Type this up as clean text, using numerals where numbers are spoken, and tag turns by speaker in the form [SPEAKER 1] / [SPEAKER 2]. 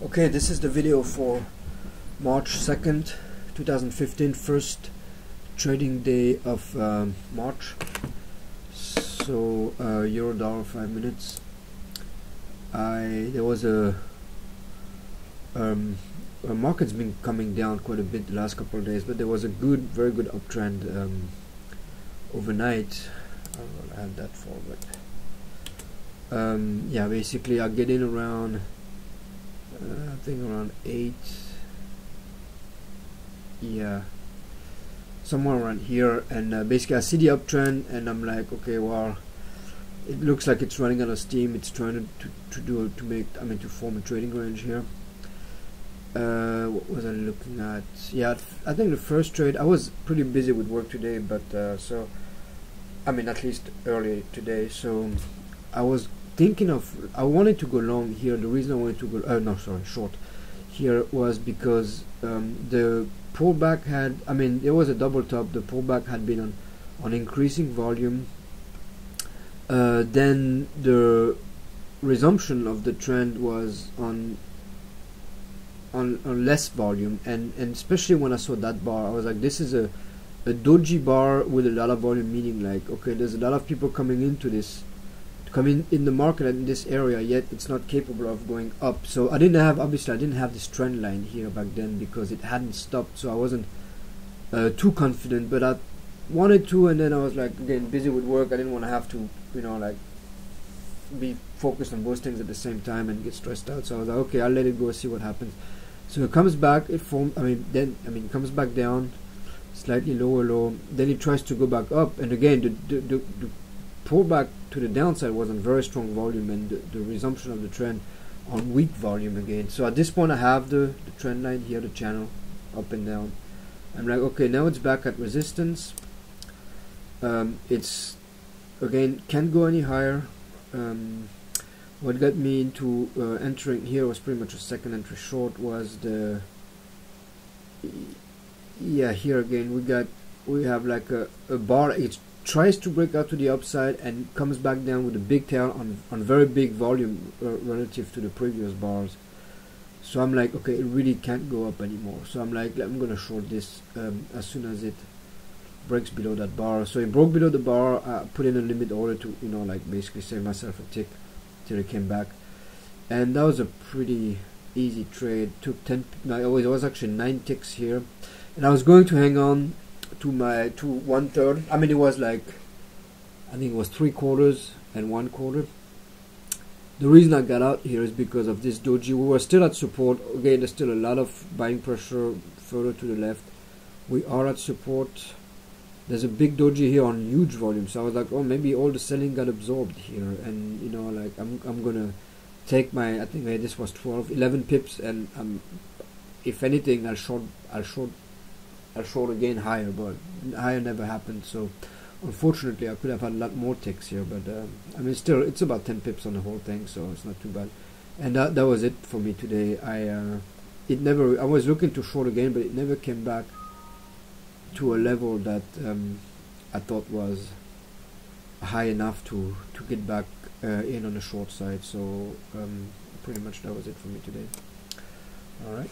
[SPEAKER 1] Okay, this is the video for March 2nd, 2015, first trading day of March. So euro dollar 5 minutes. There was a market's been coming down quite a bit the last couple of days, but there was a very good uptrend overnight. I don't know what I had that for, but yeah, basically I get in around I think around 8, yeah, somewhere around here, and basically I see the uptrend and I'm like, okay, well, it looks like it's running out of steam. It's trying to form a trading range here. What was I looking at? Yeah, I think the first trade, I was pretty busy with work today, but so I mean at least early today, so I was thinking of, I wanted to go long here. The reason I wanted to go short here was because the pullback had, there was a double top. The pullback had been on increasing volume, then the resumption of the trend was on less volume, and especially when I saw that bar, I was like, this is a doji bar with a lot of volume, meaning like, okay, there's a lot of people coming into this, in the market in this area, yet it's not capable of going up. So I didn't have this trend line here back then because it hadn't stopped, so I wasn't too confident, but I wanted to, and then I was like, again, busy with work. I didn't want to have to, like be focused on both things at the same time and get stressed out. So I was like, okay, I'll let it go, see what happens. So it comes back, it comes back down, slightly lower low, then it tries to go back up, and again the pullback to the downside was on very strong volume, and the resumption of the trend on weak volume again. So at this point I have the trend line here, the channel up and down. I'm like, okay, now it's back at resistance. It's again can't go any higher. What got me into entering here was pretty much a second entry short, was the, yeah, here again we have like a bar. It tries to break out to the upside and comes back down with a big tail on very big volume relative to the previous bars. So I'm like, okay, it really can't go up anymore. So I'm like, I'm gonna short this as soon as it breaks below that bar. So it broke below the bar. I put in a limit order to, like basically save myself a tick till it came back, and that was a pretty easy trade. Took 10. It was actually 9 ticks here, and I was going to hang on to my 1/3. It was like, I think it was 3/4 and 1/4. The reason I got out here is because of this doji. We were still at support. Again, there's still a lot of buying pressure further to the left. We are at support. There's a big doji here on huge volume, so I was like, oh, maybe all the selling got absorbed here, and like I'm gonna take my, I think this was 11 pips, and if anything I'll short again higher, but higher never happened. So unfortunately I could have had a lot more ticks here, but still it's about 10 pips on the whole thing, so it's not too bad. And that was it for me today. I was looking to short again, but it never came back to a level that I thought was high enough to get back in on the short side. So pretty much that was it for me today. All right.